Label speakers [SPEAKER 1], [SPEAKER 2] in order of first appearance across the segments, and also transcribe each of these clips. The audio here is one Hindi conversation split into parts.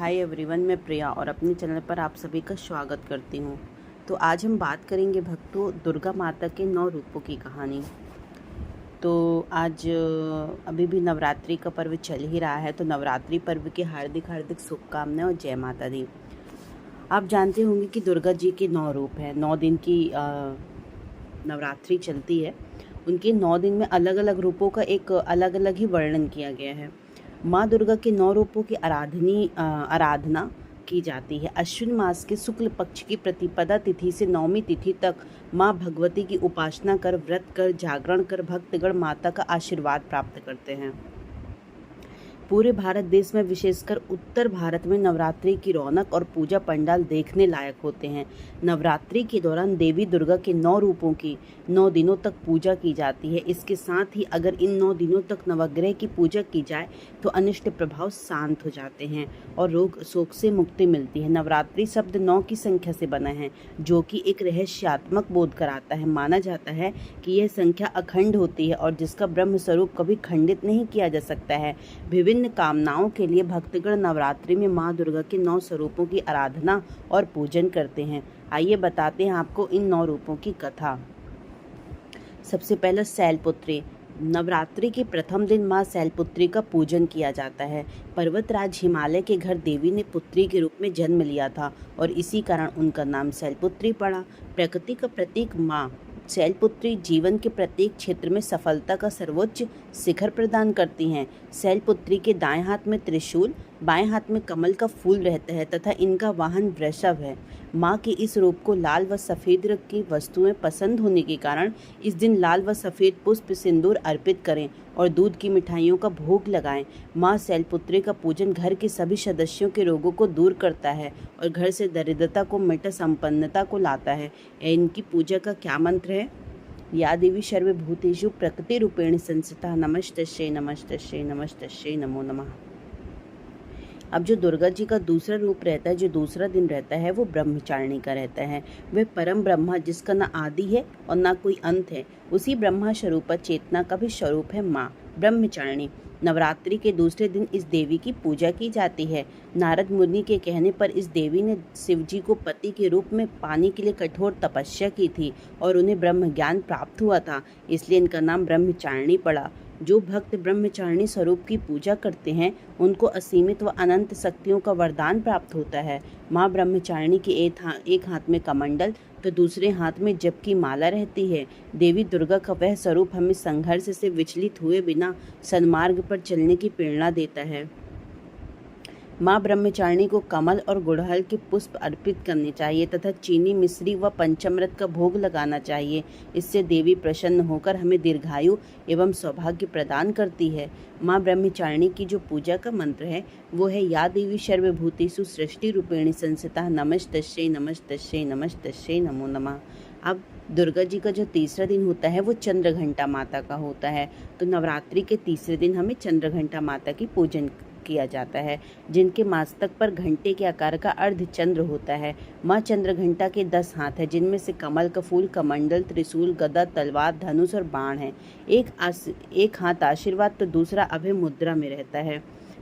[SPEAKER 1] हाय एवरीवन, मैं प्रिया और अपने चैनल पर आप सभी का स्वागत करती हूँ। तो आज हम बात करेंगे भक्तों दुर्गा माता के 9 रूपों की कहानी। तो आज अभी भी नवरात्रि का पर्व चल ही रहा है, तो नवरात्रि पर्व की हार्दिक हार्दिक शुभकामनाएं और जय माता दी। आप जानते होंगे कि दुर्गा जी के 9 रूप हैं। 9 दिन की नवरात्रि चलती है। उनके 9 दिन में अलग अलग रूपों का एक अलग अलग ही वर्णन किया गया है। माँ दुर्गा के 9 रूपों की आराधना की जाती है। अश्विन मास के शुक्ल पक्ष की प्रतिपदा तिथि से नवमी तिथि तक माँ भगवती की उपासना कर, व्रत कर, जागरण कर भक्तगण माता का आशीर्वाद प्राप्त करते हैं। पूरे भारत देश में विशेषकर उत्तर भारत में नवरात्रि की रौनक और पूजा पंडाल देखने लायक होते हैं। नवरात्रि के दौरान देवी दुर्गा के 9 रूपों की 9 दिनों तक पूजा की जाती है। इसके साथ ही अगर इन 9 दिनों तक नवग्रह की पूजा की जाए तो अनिष्ट प्रभाव शांत हो जाते हैं और रोग शोक से मुक्ति मिलती है। नवरात्रि शब्द 9 की संख्या से बना है, जो कि एक रहस्यात्मक बोध कराता है। माना जाता है कि यह संख्या अखंड होती है और जिसका ब्रह्म स्वरूप कभी खंडित नहीं किया जा सकता है। विभिन्न कामनाओं के लिए भक्तगण नवरात्रि में मां दुर्गा के 9 स्वरूपों की आराधना और पूजन करते हैं। आइए बताते हैं आपको इन 9 रूपों की कथा। सबसे पहला शैलपुत्री। नवरात्रि के प्रथम दिन मां शैलपुत्री का पूजन किया जाता है। पर्वतराज हिमालय के घर देवी ने पुत्री के रूप में जन्म लिया था और इसी कारण उनका नाम शैलपुत्री पड़ा। प्रकृति का प्रतीक मां शैलपुत्री जीवन के प्रत्येक क्षेत्र में सफलता का सर्वोच्च शिखर प्रदान करती हैं। शैलपुत्री के दाएं हाथ में त्रिशूल, बाएं हाथ में कमल का फूल रहता है तथा इनका वाहन वृषभ है। माँ के इस रूप को लाल व सफ़ेद रंग की वस्तुएं पसंद होने के कारण इस दिन लाल व सफ़ेद पुष्प सिंदूर अर्पित करें और दूध की मिठाइयों का भोग लगाएं। माँ शैलपुत्री का पूजन घर के सभी सदस्यों के रोगों को दूर करता है और घर से दरिद्रता को मिटा संपन्नता को लाता है। इनकी पूजा का क्या मंत्र है? या देवी सर्वभूतेषु प्रकृति रूपेण संस्थिता नमस्तस्यै नमस्तस्यै नमस्तस्यै नमो नमः। अब जो दुर्गा जी का दूसरा रूप रहता है, जो दूसरा दिन रहता है, वो ब्रह्मचारिणी का रहता है। वह परम ब्रह्मा जिसका न आदि है और न कोई अंत है, उसी ब्रह्मा स्वरूप चेतना का भी स्वरूप है माँ ब्रह्मचारिणी। नवरात्रि के दूसरे दिन इस देवी की पूजा की जाती है। नारद मुनि के कहने पर इस देवी ने शिवजी को पति के रूप में पाने के लिए कठोर तपस्या की थी और उन्हें ब्रह्म ज्ञान प्राप्त हुआ था, इसलिए इनका नाम ब्रह्मचारिणी पड़ा। जो भक्त ब्रह्मचारिणी स्वरूप की पूजा करते हैं उनको असीमित व अनंत शक्तियों का वरदान प्राप्त होता है। माँ ब्रह्मचारिणी के एक हाथ में कमंडल तो दूसरे हाथ में जप की माला रहती है। देवी दुर्गा का वह स्वरूप हमें संघर्ष से विचलित हुए बिना सन्मार्ग पर चलने की प्रेरणा देता है। माँ ब्रह्मचारिणी को कमल और गुड़हल के पुष्प अर्पित करने चाहिए तथा चीनी, मिश्री व पंचामृत का भोग लगाना चाहिए। इससे देवी प्रसन्न होकर हमें दीर्घायु एवं सौभाग्य प्रदान करती है। माँ ब्रह्मचारिणी की जो पूजा का मंत्र है वो है या देवी सर्वभूतेषु सृष्टि रूपेण संस्थिता नमस्तस्यै नमस्तस्यै नमस्तस्यै नमो नमः। अब दुर्गा जी का जो तीसरा दिन होता है वो चंद्रघंटा माता का होता है। तो नवरात्रि के तीसरे दिन हमें चंद्रघंटा माता की पूजन किया जाता है, जिनके मस्तक पर घंटे के आकार का अर्धचंद्र होता है। माँ चंद्रघंटा के 10 हाथ है, जिनमें से कमल का फूल, कमंडल, त्रिशूल, गदा, तलवार, धनुष और बाण है। एक हाथ आशीर्वाद तो दूसरा अभय मुद्रा में रहता है।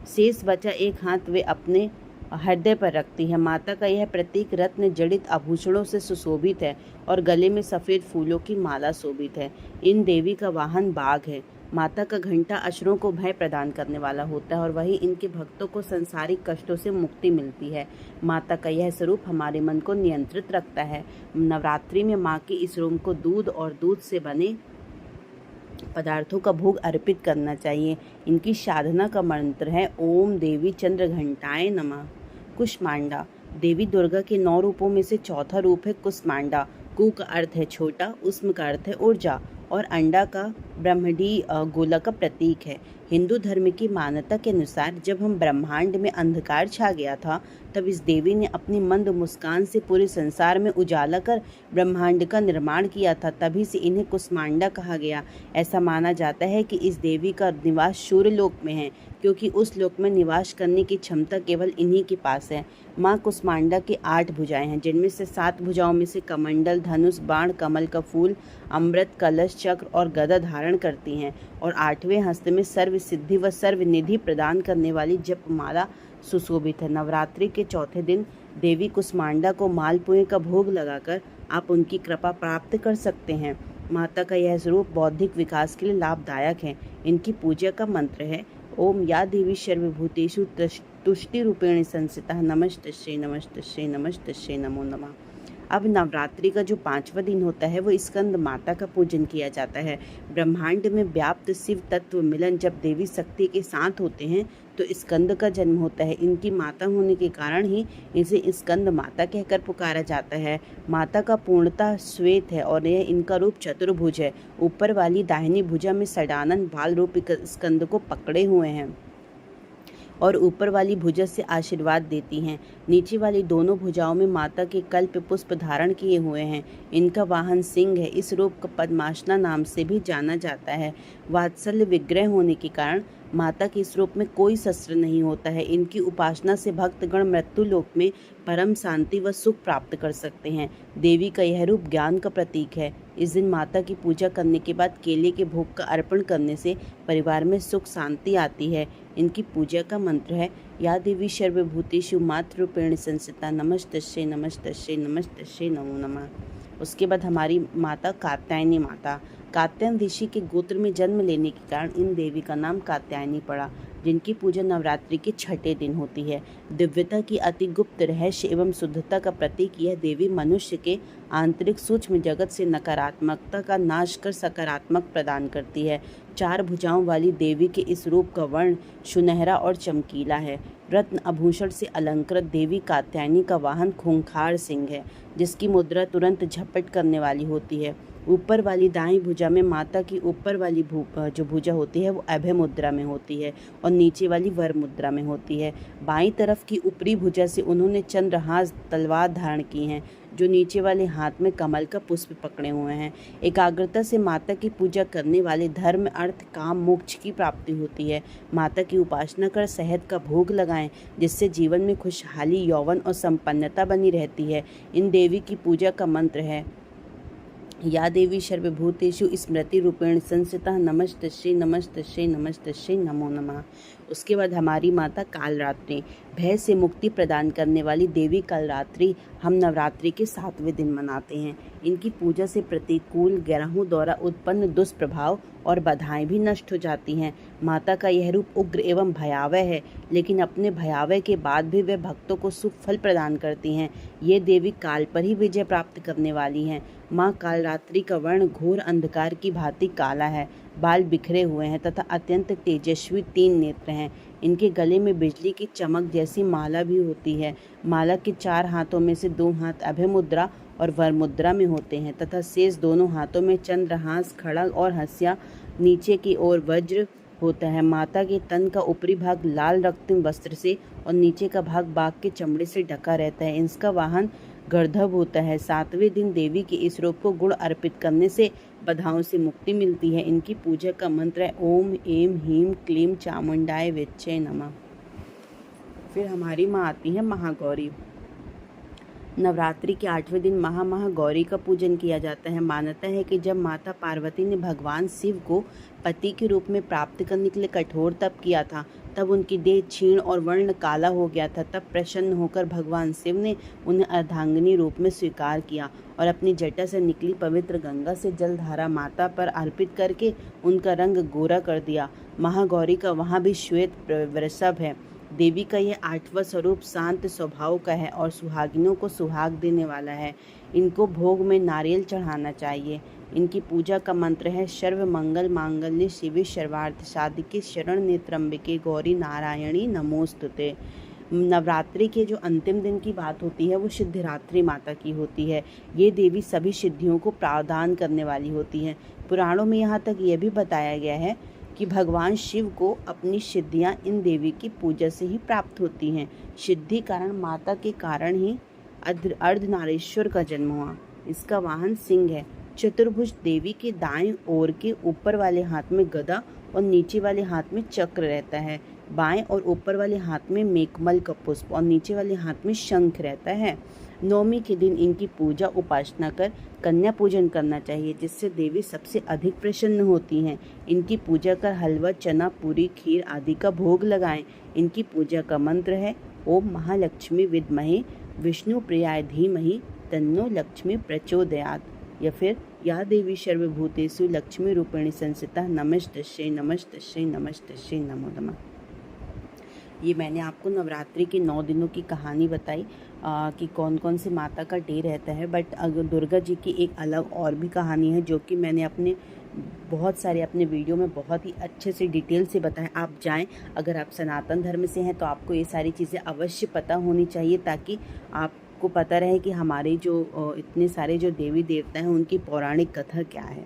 [SPEAKER 1] शेष बचा एक हाथ वे अपने हृदय पर रखती है। माता का यह प्रतीक रत्न जड़ित आभूषणों से सुशोभित है और गले में सफ़ेद फूलों की माला शोभित है। इन देवी का वाहन बाघ है। माता का घंटा असुरों को भय प्रदान करने वाला होता है और वही इनके भक्तों को सांसारिक कष्टों से मुक्ति मिलती है। माता का यह स्वरूप हमारे मन को नियंत्रित रखता है। नवरात्रि में माँ के इस रूप को दूध और दूध से बने पदार्थों का भोग अर्पित करना चाहिए। इनकी साधना का मंत्र है ओम देवी चंद्रघंटाय नमः। कुष्मांडा। देवी दुर्गा के 9 रूपों में से चौथा रूप है कुष्मांडा। कु का अर्थ है छोटा, उष्म का अर्थ है ऊर्जा और अंडा का ब्रह्मडी गोला का प्रतीक है। हिंदू धर्म की मान्यता के अनुसार जब हम ब्रह्मांड में अंधकार छा गया था तब इस देवी ने अपनी मंद मुस्कान से पूरे संसार में उजाला कर ब्रह्मांड का निर्माण किया था। तभी से इन्हें कुष्मांडा कहा गया। ऐसा माना जाता है कि इस देवी का निवास सूर्यलोक में है, क्योंकि उस लोक में निवास करने की क्षमता केवल इन्हीं के पास है। माँ कुष्मांडा के 8 भुजाएं हैं, जिनमें से 7 भुजाओं में से कमंडल, धनुष, बाण, कमल का फूल, अमृत, कलश, चक्र और गदा धारण करती हैं और 8वें हस्त में सर्व सिद्धि व सर्व निधि प्रदान करने वाली जपमाला सुशोभित है। नवरात्रि के चौथे दिन देवी कुष्मांडा को मालपुए का भोग लगाकर आप उनकी कृपा प्राप्त कर सकते हैं। माता का यह स्वरूप बौद्धिक विकास के लिए लाभदायक है। इनकी पूजा का मंत्र है ओम या देवी सर्वभूतेषु तुष्टि रूपेण संस्थिता नमस्तस्यै नमस्तस्यै नमस्तस्यै नमो नमः। अब नवरात्रि का जो 5वां दिन होता है वो स्कंद माता का पूजन किया जाता है। ब्रह्मांड में व्याप्त शिव तत्व मिलन जब देवी शक्ति के साथ होते हैं तो स्कंद का जन्म होता है। इनकी माता होने के कारण ही इसे स्कंद माता कहकर पुकारा जाता है। माता का पूर्णतः श्वेत है और यह इनका रूप चतुर्भुज है। ऊपर वाली दाहिनी भुजा में षडानन बाल रूप स्कंद को पकड़े हुए हैं और ऊपर वाली भुजा से आशीर्वाद देती हैं। नीचे वाली दोनों भुजाओं में माता के कल्प पुष्प धारण किए हुए हैं। इनका वाहन सिंह है। इस रूप को पद्मासना नाम से भी जाना जाता है। वात्सल्य विग्रह होने के कारण माता के इस रूप में कोई शस्त्र नहीं होता है। इनकी उपासना से भक्तगण मृत्यु लोक में परम शांति व सुख प्राप्त कर सकते हैं। देवी का यह रूप ज्ञान का प्रतीक है। इस दिन माता की पूजा करने के बाद केले के भोग का अर्पण करने से परिवार में सुख शांति आती है। इनकी पूजा का मंत्र है या देवी सर्वभूतेषु मातृरूपेण संस्थिता नमस्तस्यै नमस्तस्यै नमस्तस्यै नमो नमः। उसके बाद हमारी माता कात्यायनी माता। कात्यायन ऋषि के गोत्र में जन्म लेने के कारण इन देवी का नाम कात्यायनी पड़ा, जिनकी पूजा नवरात्रि के छठे दिन होती है। दिव्यता की अति गुप्त रहस्य एवं शुद्धता का प्रतीक यह देवी मनुष्य के आंतरिक सूक्ष्म जगत से नकारात्मकता का नाश कर सकारात्मक प्रदान करती है। 4 भुजाओं वाली देवी के इस रूप का वर्ण सुनहरा और चमकीला है। रत्न आभूषण से अलंकृत देवी कात्यायनी का वाहन खूंखार सिंह है, जिसकी मुद्रा तुरंत झपट करने वाली होती है। ऊपर वाली दाईं भुजा में माता की ऊपर वाली जो भुजा होती है वो अभय मुद्रा में होती है और नीचे वाली वर मुद्रा में होती है। बाईं तरफ की ऊपरी भुजा से उन्होंने चंद्रहास तलवार धारण की हैं, जो नीचे वाले हाथ में कमल का पुष्प पकड़े हुए हैं। एकाग्रता से माता की पूजा करने वाले धर्म अर्थ काम मोक्ष की प्राप्ति होती है। माता की उपासना कर शहद का भोग लगाएं, जिससे जीवन में खुशहाली यौवन और संपन्नता बनी रहती है। इन देवी की पूजा का मंत्र है या देवी सर्वभूतेषु स्मृति रूपेण संस्थिता नमस्तस्यै नमस्तस्यै नमस्तस्यै नमो नमः। उसके बाद हमारी माता कालरात्रि। भय से मुक्ति प्रदान करने वाली देवी कालरात्रि हम नवरात्रि के 7वें दिन मनाते हैं। इनकी पूजा से प्रतिकूल ग्रहों द्वारा उत्पन्न दुष्प्रभाव और बाधाएं भी नष्ट हो जाती हैं। माता का यह रूप उग्र एवं भयावह है, लेकिन अपने भयावह के बाद भी वे भक्तों को सुख फल प्रदान करती हैं। ये देवी काल पर ही विजय प्राप्त करने वाली हैं। माँ कालरात्रि का वर्ण घोर अंधकार की भांति काला है। बाल बिखरे हुए हैं तथा अत्यंत तेजस्वी 3 नेत्र हैं। इनके गले में बिजली की चमक जैसी माला भी होती है। माला के 4 हाथों में से 2 हाथ अभय मुद्रा और वर मुद्रा में होते हैं तथा शेष दोनों हाथों में चंद्रहास, खड़ग और हंसिया, नीचे की ओर वज्र होता है। माता के तन का ऊपरी भाग लाल रक्तिम वस्त्र से और नीचे का भाग बाघ के चमड़े से ढका रहता है। इसका वाहन गर्दभ होता है। 7वें दिन देवी के इस रूप को गुड़ अर्पित करने से बाधाओं से मुक्ति मिलती है। इनकी पूजा का मंत्र है ओम ऐं ह्रीं क्लीं चामुंडाय विच्चे नमः। फिर हमारी माँ आती है महागौरी। नवरात्रि के 8वें दिन महागौरी का पूजन किया जाता है। मान्यता है कि जब माता पार्वती ने भगवान शिव को पति के रूप में प्राप्त करने के लिए कठोर तप किया था, तब उनकी देह क्षीण और वर्ण काला हो गया था। तब प्रसन्न होकर भगवान शिव ने उन्हें अर्धांगिनी रूप में स्वीकार किया और अपनी जटा से निकली पवित्र गंगा से जलधारा माता पर अर्पित करके उनका रंग गोरा कर दिया। महागौरी का वहाँ भी श्वेत वृषभ है। देवी का यह 8वां स्वरूप शांत स्वभाव का है और सुहागिनों को सुहाग देने वाला है। इनको भोग में नारियल चढ़ाना चाहिए। इनकी पूजा का मंत्र है सर्व मंगल मांगल्ये शिवे सर्वार्थ साधिके शरण्ये त्र्यंबके गौरी नारायणी नमोस्तुते। नवरात्रि के जो अंतिम दिन की बात होती है वो सिद्धिदात्री माता की होती है। ये देवी सभी सिद्धियों को प्रदान करने वाली होती है। पुराणों में यहाँ तक ये भी बताया गया है कि भगवान शिव को अपनी सिद्धियाँ इन देवी की पूजा से ही प्राप्त होती हैं। सिद्धि कारण माता के कारण ही अर्धनारीश्वर का जन्म हुआ। इसका वाहन सिंह है। चतुर्भुज देवी के दाएं ओर के ऊपर वाले हाथ में गदा और नीचे वाले हाथ में चक्र रहता है। बाएं और ऊपर वाले हाथ में मेघमल का पुष्प और नीचे वाले हाथ में शंख रहता है। नवमी के दिन इनकी पूजा उपासना कर कन्या पूजन करना चाहिए, जिससे देवी सबसे अधिक प्रसन्न होती हैं। इनकी पूजा कर हलवा, चना, पूरी, खीर आदि का भोग लगाएं। इनकी पूजा का मंत्र है ओम महालक्ष्मी विद्महे विष्णु प्रियाय धीमहि तन्नो लक्ष्मी प्रचोदयात्, या फिर या देवी सर्वभूतेषु लक्ष्मी रूपिणी संस्थिता नमस्तस्यै नमस्तस्यै नमस्तस्यै नमो नमः। ये मैंने आपको नवरात्रि के 9 दिनों की कहानी बताई कि कौन कौन से माता का डे रहता है। बट अगर दुर्गा जी की एक अलग और भी कहानी है जो कि मैंने बहुत सारे अपने वीडियो में बहुत ही अच्छे से डिटेल से बताया। आप जाएं, अगर आप सनातन धर्म से हैं तो आपको ये सारी चीज़ें अवश्य पता होनी चाहिए, ताकि आपको पता रहे कि हमारे जो इतने सारे जो देवी देवता हैं उनकी पौराणिक कथा क्या है।